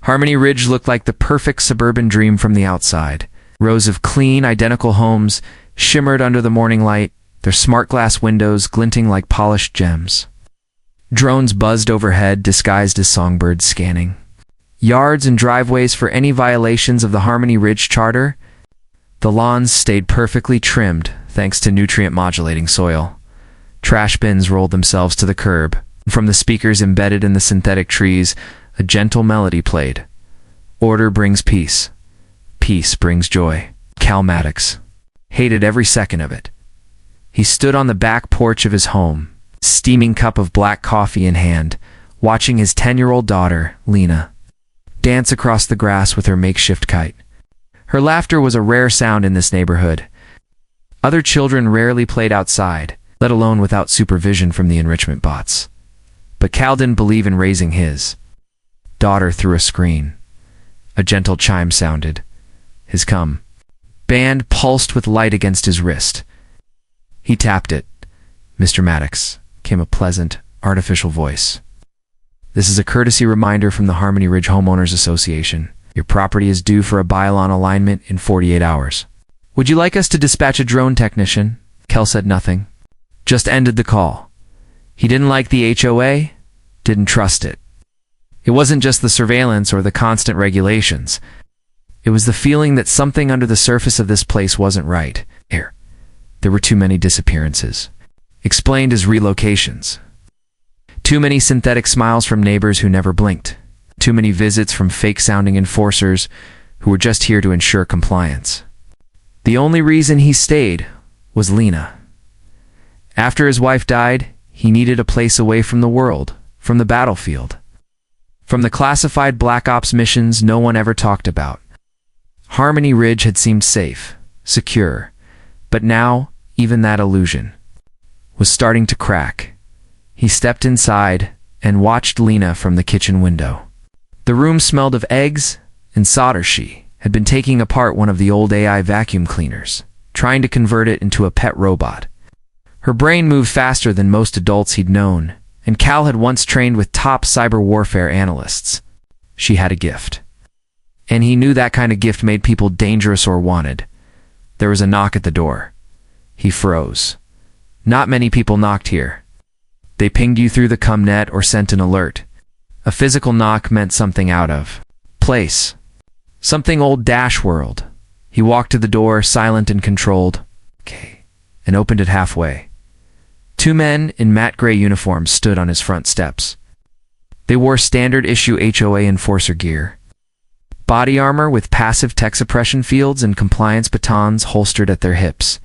Harmony Ridge looked like the perfect suburban dream from the outside. Rows of clean, identical homes shimmered under the morning light, their smart glass windows glinting like polished gems. Drones buzzed overhead, disguised as songbirds scanning. Yards and driveways for any violations of the Harmony Ridge Charter. The lawns stayed perfectly trimmed thanks to nutrient-modulating soil. Trash bins rolled themselves to the curb. From the speakers embedded in the synthetic trees, a gentle melody played. Order brings peace. Peace brings joy. Cal Maddox hated every second of it. He stood on the back porch of his home, steaming cup of black coffee in hand, watching his 10-year-old daughter, Lena, dance across the grass with her makeshift kite. Her laughter was a rare sound in this neighborhood. Other children rarely played outside, let alone without supervision from the enrichment bots. But Cal didn't believe in raising his daughter through a screen. A gentle chime sounded. His band pulsed with light against his wrist. He tapped it. "Mr. Maddox," came a pleasant, artificial voice. "This is a courtesy reminder from the Harmony Ridge Homeowners Association. Your property is due for a bylon alignment in 48 hours. Would you like us to dispatch a drone technician?" Kel said nothing. Just ended the call. He didn't like the HOA, didn't trust it. It wasn't just the surveillance or the constant regulations. It was the feeling that something under the surface of this place wasn't right. There were too many disappearances, explained as relocations. Too many synthetic smiles from neighbors who never blinked. Too many visits from fake-sounding enforcers who were just here to ensure compliance. The only reason he stayed was Lena. After his wife died, he needed a place away from the world, from the battlefield, from the classified Black Ops missions no one ever talked about. Harmony Ridge had seemed safe, secure, but now, even that illusion was starting to crack. He stepped inside and watched Lena from the kitchen window. The room smelled of eggs and solder. She had been taking apart one of the old AI vacuum cleaners, trying to convert it into a pet robot. Her brain moved faster than most adults he'd known, and Cal had once trained with top cyber warfare analysts. She had a gift. And he knew that kind of gift made people dangerous or wanted. There was a knock at the door. He froze. Not many people knocked here. They pinged you through the ComNet or sent an alert. A physical knock meant something out of place. Something old Dash World. He walked to the door, silent and controlled, and opened it halfway. Two men in matte gray uniforms stood on his front steps. They wore standard issue HOA enforcer gear. Body armor with passive tech suppression fields and compliance batons holstered at their hips.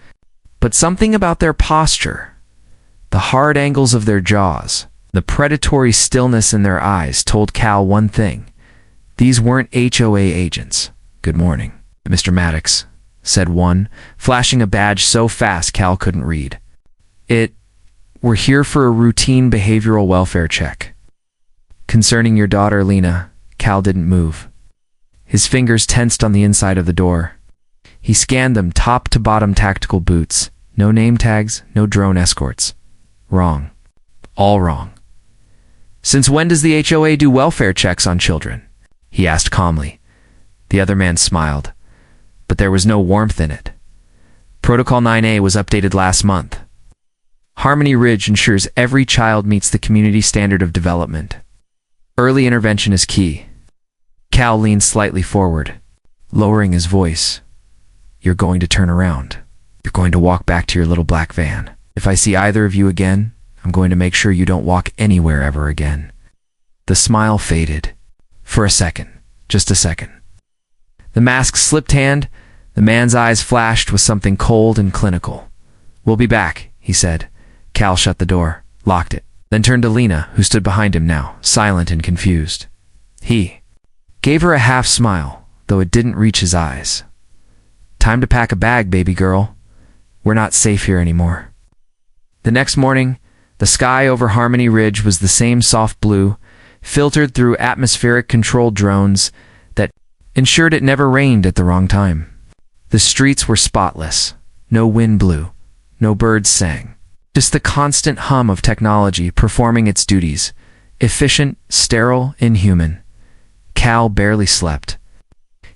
But something about their posture, the hard angles of their jaws, the predatory stillness in their eyes told Cal one thing. These weren't HOA agents. "Good morning, Mr. Maddox," said one, flashing a badge so fast Cal couldn't read. "We're here for a routine behavioral welfare check." "Concerning your daughter, Lena." Cal didn't move. His fingers tensed on the inside of the door. He scanned them top to bottom. Tactical boots. No name tags, no drone escorts. Wrong. All wrong. "Since when does the HOA do welfare checks on children?" he asked calmly. The other man smiled, but there was no warmth in it. Protocol 9A was updated last month. Harmony Ridge ensures every child meets the community standard of development. Early intervention is key. Cal leaned slightly forward, lowering his voice. "You're going to turn around. You're going to walk back to your little black van. If I see either of you again, I'm going to make sure you don't walk anywhere ever again." The smile faded. For a second. Just a second. The mask slipped hand. The man's eyes flashed with something cold and clinical. "We'll be back," he said. Cal shut the door, locked it, then turned to Lena, who stood behind him now, silent and confused. He gave her a half smile, though it didn't reach his eyes. "Time to pack a bag, baby girl. We're not safe here anymore." The next morning, the sky over Harmony Ridge was the same soft blue, filtered through atmospheric-controlled drones that ensured it never rained at the wrong time. The streets were spotless. No wind blew. No birds sang. Just the constant hum of technology performing its duties. Efficient, sterile, inhuman. Cal barely slept.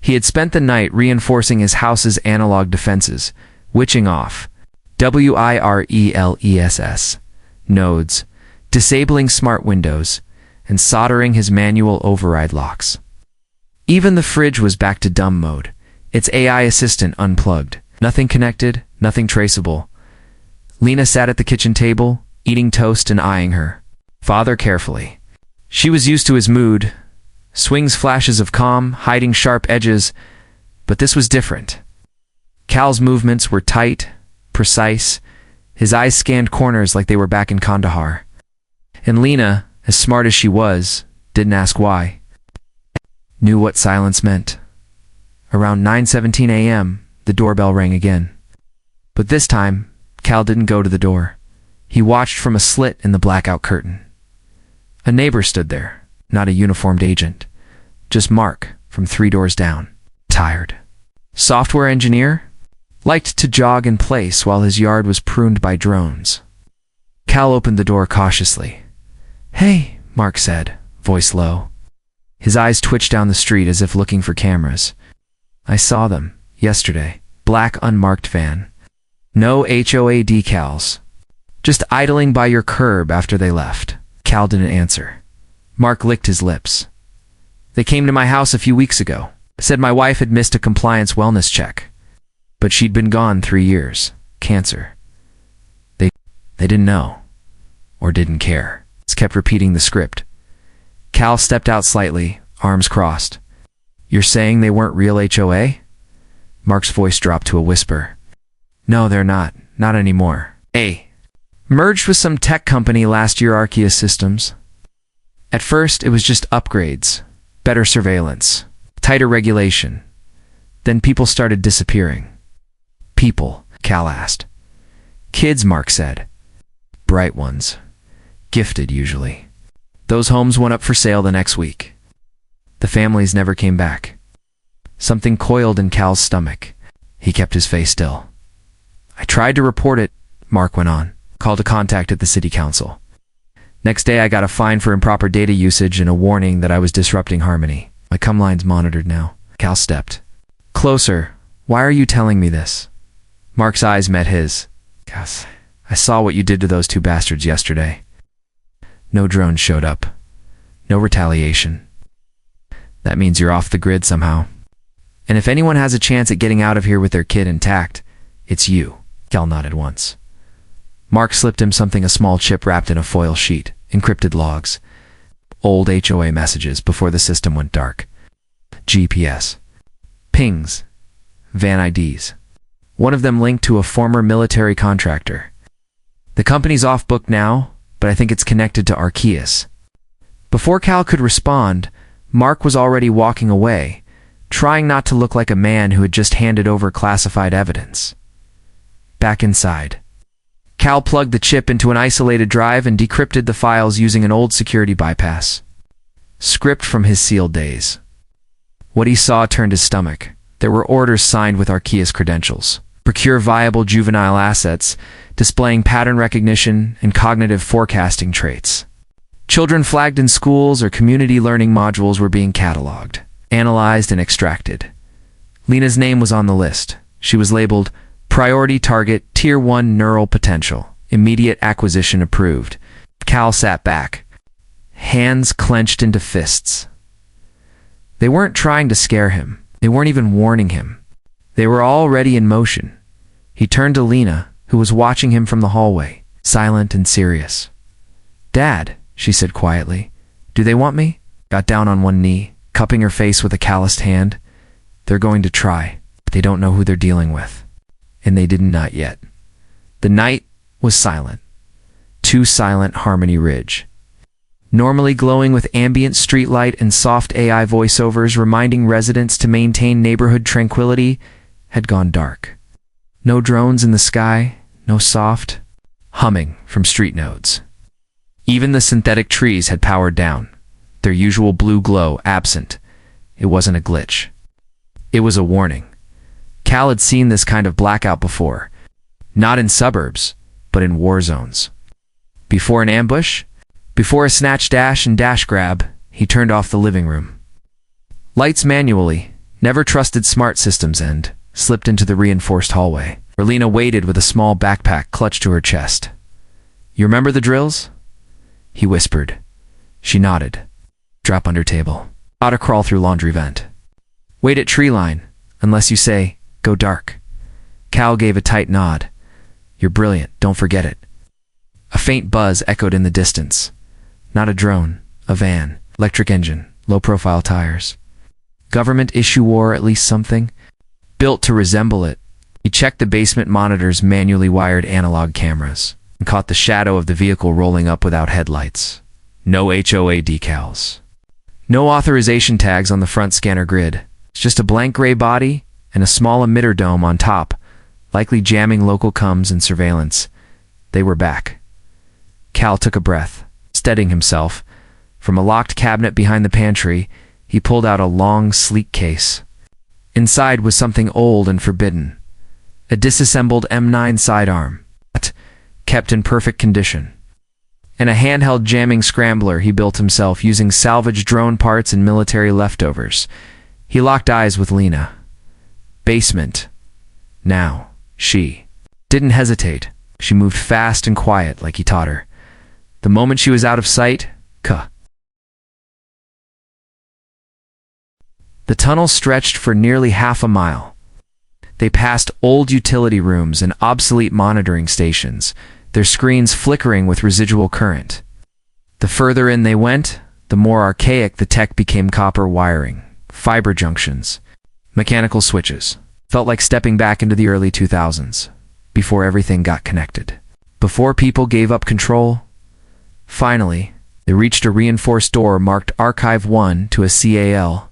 He had spent the night reinforcing his house's analog defenses, witching off wireless nodes, disabling smart windows, and soldering his manual override locks. Even the fridge was back to dumb mode, its AI assistant unplugged. Nothing connected, nothing traceable. Lena sat at the kitchen table, eating toast and eyeing her father carefully. She was used to his mood, swings flashes of calm, hiding sharp edges, but this was different. Cal's movements were tight, precise. His eyes scanned corners like they were back in Kandahar. And Lena, as smart as she was, didn't ask why. Knew what silence meant. Around 9:17 a.m., the doorbell rang again. But this time, Cal didn't go to the door. He watched from a slit in the blackout curtain. A neighbor stood there, not a uniformed agent. Just Mark, from 3 doors down. Tired. Software engineer? Liked to jog in place while his yard was pruned by drones. Cal opened the door cautiously. "Hey," Mark said, voice low. His eyes twitched down the street as if looking for cameras. "I saw them, yesterday. Black unmarked van. No HOA decals. Just idling by your curb after they left." Cal didn't answer. Mark licked his lips. "They came to my house a few weeks ago. Said my wife had missed a compliance wellness check. But she'd been gone 3 years. Cancer. They didn't know. Or didn't care." Kept repeating the script. Cal stepped out slightly, arms crossed. "You're saying they weren't real HOA?" Mark's voice dropped to a whisper. "No, they're not. Not anymore. Merged with some tech company last year, Arceus Systems. At first, it was just upgrades, better surveillance, tighter regulation. Then people started disappearing." "People?" Cal asked. "Kids," Mark said. "Bright ones. Gifted, usually. Those homes went up for sale the next week. The families never came back." Something coiled in Cal's stomach. He kept his face still. "I tried to report it," Mark went on. "Called a contact at the city council. Next day I got a fine for improper data usage and a warning that I was disrupting harmony. My cum line's monitored now." Cal stepped closer. "Why are you telling me this?" Mark's eyes met his. "Gus, I saw what you did to those 2 bastards yesterday. No drones showed up. No retaliation. That means you're off the grid somehow. And if anyone has a chance at getting out of here with their kid intact, it's you." Cal nodded once. Mark slipped him something, a small chip wrapped in a foil sheet, encrypted logs. Old HOA messages before the system went dark. GPS. Pings. Van IDs. One of them linked to a former military contractor. The company's off book now, but I think it's connected to Arceus. Before Cal could respond, Mark was already walking away, trying not to look like a man who had just handed over classified evidence. Back inside, Cal plugged the chip into an isolated drive and decrypted the files using an old security bypass. Script from his sealed days. What he saw turned his stomach. There were orders signed with Arceus credentials. Procure viable juvenile assets, displaying pattern recognition and cognitive forecasting traits. Children flagged in schools or community learning modules were being cataloged, analyzed, and extracted. Lena's name was on the list. She was labeled Priority Target Tier 1 Neural Potential. Immediate acquisition approved. Cal sat back, hands clenched into fists. They weren't trying to scare him. They weren't even warning him. They were already in motion. He turned to Lena, who was watching him from the hallway, silent and serious. "Dad," she said quietly, "do they want me?" Got down on one knee, cupping her face with a calloused hand. "They're going to try. They don't know who they're dealing with." And they didn't, not yet. The night was silent. Too silent Harmony Ridge. Normally glowing with ambient streetlight and soft AI voiceovers reminding residents to maintain neighborhood tranquility, had gone dark. No drones in the sky, no soft humming from street nodes. Even the synthetic trees had powered down, their usual blue glow absent. It wasn't a glitch. It was a warning. Cal had seen this kind of blackout before, not in suburbs, but in war zones. Before an ambush, before a snatch dash and dash grab, he turned off the living room. Lights manually, never trusted smart systems, and slipped into the reinforced hallway, where Lena waited with a small backpack clutched to her chest. "You remember the drills?" he whispered. She nodded. "Drop under table. Ought to crawl through laundry vent. Wait at tree line, unless you say, go dark." Cal gave a tight nod. "You're brilliant, don't forget it." A faint buzz echoed in the distance. Not a drone, a van, electric engine, low-profile tires. Government issue or at least something? Built to resemble it. He checked the basement monitor's manually wired analog cameras and caught the shadow of the vehicle rolling up without headlights. No HOA decals. No authorization tags on the front scanner grid. It's just a blank gray body and a small emitter dome on top, likely jamming local comms and surveillance. They were back. Cal took a breath, steadying himself. From a locked cabinet behind the pantry, he pulled out a long, sleek case. Inside was something old and forbidden. A disassembled M9 sidearm, kept in perfect condition. And a handheld jamming scrambler he built himself using salvaged drone parts and military leftovers. He locked eyes with Lena. Basement. Now. She didn't hesitate. She moved fast and quiet like he taught her. The moment she was out of sight, the tunnel stretched for nearly half a mile. They passed old utility rooms and obsolete monitoring stations, their screens flickering with residual current. The further in they went, the more archaic the tech became. Copper wiring, fiber junctions, mechanical switches. Felt like stepping back into the early 2000s, before everything got connected. Before people gave up control. Finally, they reached a reinforced door marked Archive 1 to a CAL,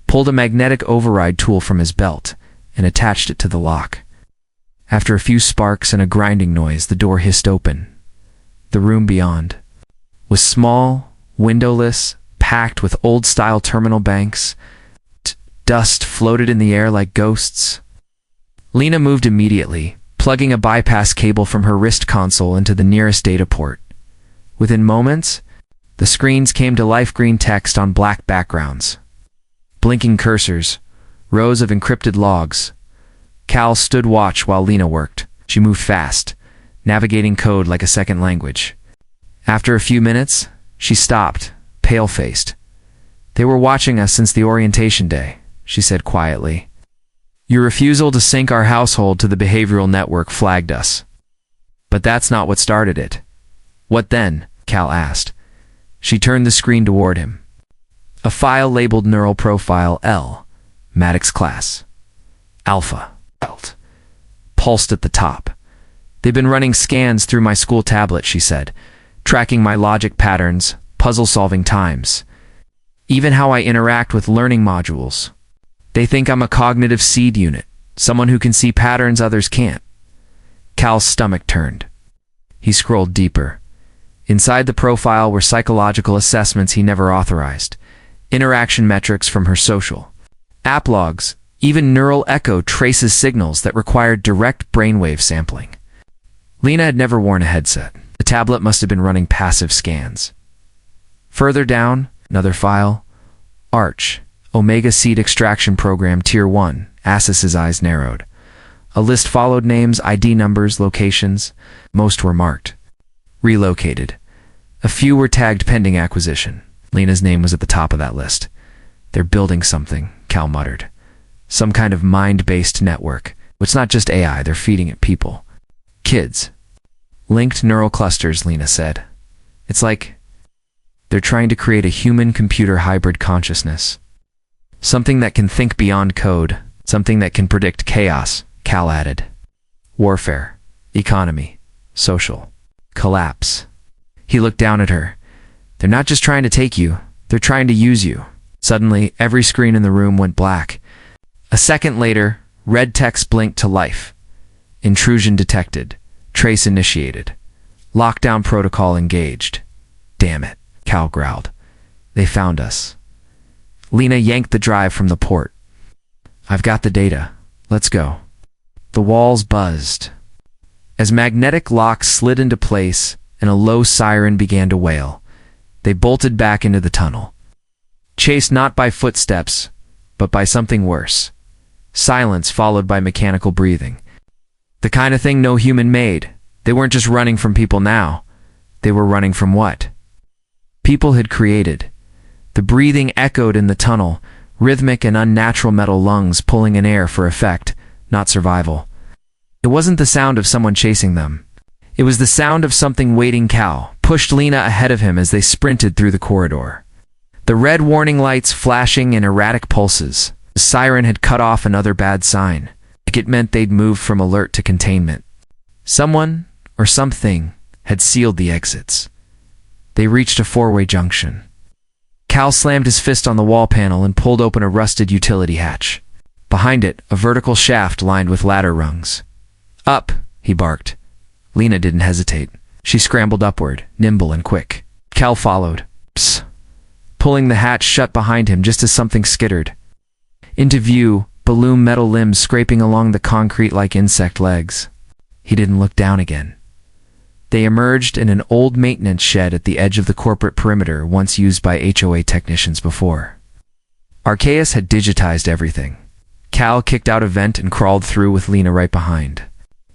pulled a magnetic override tool from his belt, and attached it to the lock. After a few sparks and a grinding noise, the door hissed open. The room beyond was small, windowless, packed with old-style terminal banks. Dust floated in the air like ghosts. Lena moved immediately, plugging a bypass cable from her wrist console into the nearest data port. Within moments, the screens came to life, green text on black backgrounds. Blinking cursors, rows of encrypted logs. Cal stood watch while Lena worked. She moved fast, navigating code like a second language. After a few minutes, she stopped, pale-faced. "They were watching us since the orientation day," she said quietly. "Your refusal to sync our household to the behavioral network flagged us. But that's not what started it." "What then?" Cal asked. She turned the screen toward him. A file labeled Neural Profile L, Maddox Class. Alpha. Pulsed at the top. "They've been running scans through my school tablet," she said, "tracking my logic patterns, puzzle-solving times, even how I interact with learning modules. They think I'm a cognitive seed unit, someone who can see patterns others can't." Cal's stomach turned. He scrolled deeper. Inside the profile were psychological assessments he never authorized, interaction metrics from her social app logs, even neural echo traces signals that required direct brainwave sampling. Lena had never worn a headset. The tablet must have been running passive scans. Further down, another file. Arch, Omega Seed Extraction Program Tier 1. Assis's eyes narrowed. A list followed: names, ID numbers, locations. Most were marked relocated. A few were tagged pending acquisition. Lena's name was at the top of that list. "They're building something," Cal muttered. "Some kind of mind-based network. It's not just AI, they're feeding it people. Kids. Linked neural clusters," Lena said. "It's like they're trying to create a human-computer hybrid consciousness. Something that can think beyond code, something that can predict chaos," Cal added. "Warfare, economy, social, collapse." He looked down at her. "They're not just trying to take you, they're trying to use you." Suddenly, every screen in the room went black. A second later, red text blinked to life. "Intrusion detected. Trace initiated. Lockdown protocol engaged." "Damn it," Cal growled. "They found us." Lena yanked the drive from the port. "I've got the data. Let's go." The walls buzzed. As magnetic locks slid into place and a low siren began to wail, they bolted back into the tunnel. chased not by footsteps, but by something worse. Silence followed by mechanical breathing. The kind of thing no human made. They weren't just running from people now. They were running from what people had created. The breathing echoed in the tunnel, rhythmic and unnatural metal lungs pulling in air for effect, not survival. It wasn't the sound of someone chasing them. It was the sound of something waiting. Cal pushed Lena ahead of him as they sprinted through the corridor. The red warning lights flashing in erratic pulses. The siren had cut off another bad sign. It meant they'd moved from alert to containment. Someone, or something, had sealed the exits. They reached a four-way junction. Cal slammed his fist on the wall panel and pulled open a rusted utility hatch. Behind it, a vertical shaft lined with ladder rungs. "Up," he barked. Lena didn't hesitate. She scrambled upward, nimble and quick. Cal followed, pulling the hatch shut behind him just as something skittered. Into view, balloon metal limbs scraping along the concrete like insect legs. He didn't look down again. They emerged in an old maintenance shed at the edge of the corporate perimeter once used by HOA technicians before. Arceus had digitized everything. Cal kicked out a vent and crawled through with Lena right behind.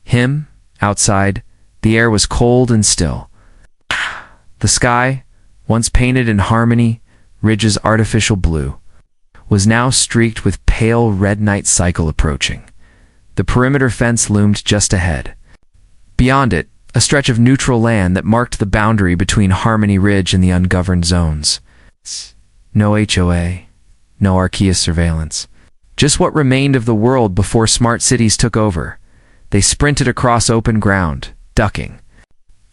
Him, outside, the air was cold and still. The sky, once painted in harmony, Ridge's artificial blue, was now streaked with pale red night cycle approaching. The perimeter fence loomed just ahead. Beyond it, a stretch of neutral land that marked the boundary between Harmony Ridge and the ungoverned zones. No HOA, no Arceus surveillance. Just what remained of the world before smart cities took over. They sprinted across open ground, ducking.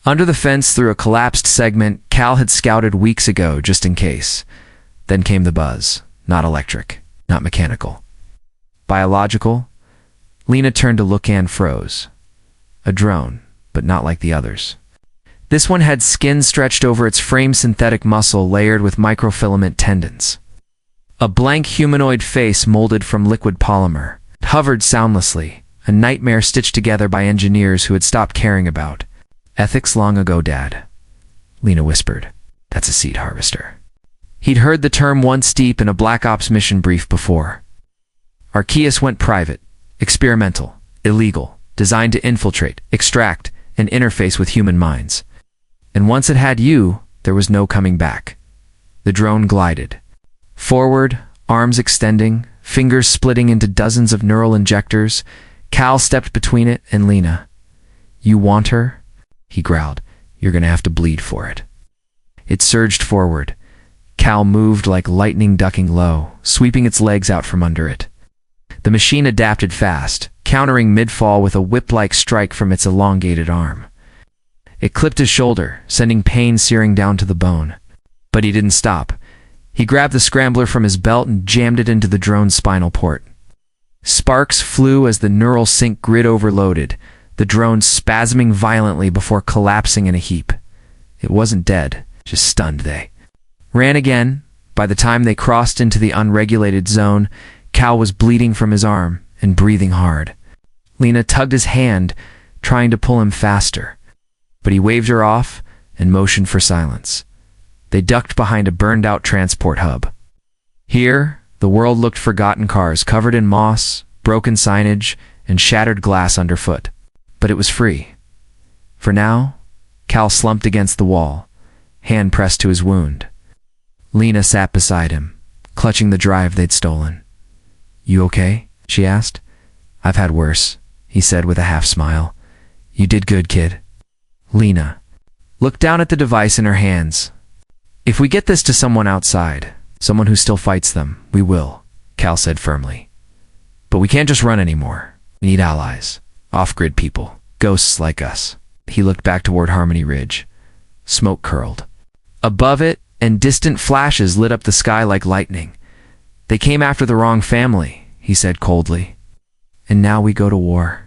Under the fence through a collapsed segment Cal had scouted weeks ago just in case. Then came the buzz. Not electric, not mechanical. Biological? Lena turned to look and froze. A drone, but not like the others. This one had skin stretched over its frame, synthetic muscle layered with microfilament tendons. A blank humanoid face molded from liquid polymer. It hovered soundlessly, a nightmare stitched together by engineers who had stopped caring about ethics long ago, Dad. Lena whispered, "That's a seed harvester." He'd heard the term once deep in a Black Ops mission brief before. Arceus went private, experimental, illegal, designed to infiltrate, extract, and interface with human minds. And once it had you, there was no coming back. The drone glided. Forward, arms extending, fingers splitting into dozens of neural injectors. Cal stepped between it and Lena. "You want her?" he growled. "You're gonna have to bleed for it." It surged forward. Cal moved like lightning, ducking low, sweeping its legs out from under it. The machine adapted fast, countering mid-fall with a whip-like strike from its elongated arm. It clipped his shoulder, sending pain searing down to the bone. But he didn't stop. He grabbed the scrambler from his belt and jammed it into the drone's spinal port. Sparks flew as the neural sync grid overloaded, the drone spasming violently before collapsing in a heap. It wasn't dead, just stunned. They ran again. By the time they crossed into the unregulated zone, Cal was bleeding from his arm and breathing hard. Lena tugged his hand, trying to pull him faster, but he waved her off and motioned for silence. They ducked behind a burned-out transport hub. Here, the world looked forgotten, cars covered in moss, broken signage, and shattered glass underfoot. But it was free. For now, Cal slumped against the wall, hand pressed to his wound. Lena sat beside him, clutching the drive they'd stolen. "You okay?" she asked. "I've had worse," he said with a half-smile. "You did good, kid." Lena looked down at the device in her hands. "If we get this to someone outside, someone who still fights them, we will," Cal said firmly. "But we can't just run anymore. We need allies, off-grid people, ghosts like us." He looked back toward Harmony Ridge. Smoke curled. Above it, and distant flashes lit up the sky like lightning. "They came after the wrong family," he said coldly. "And now we go to war."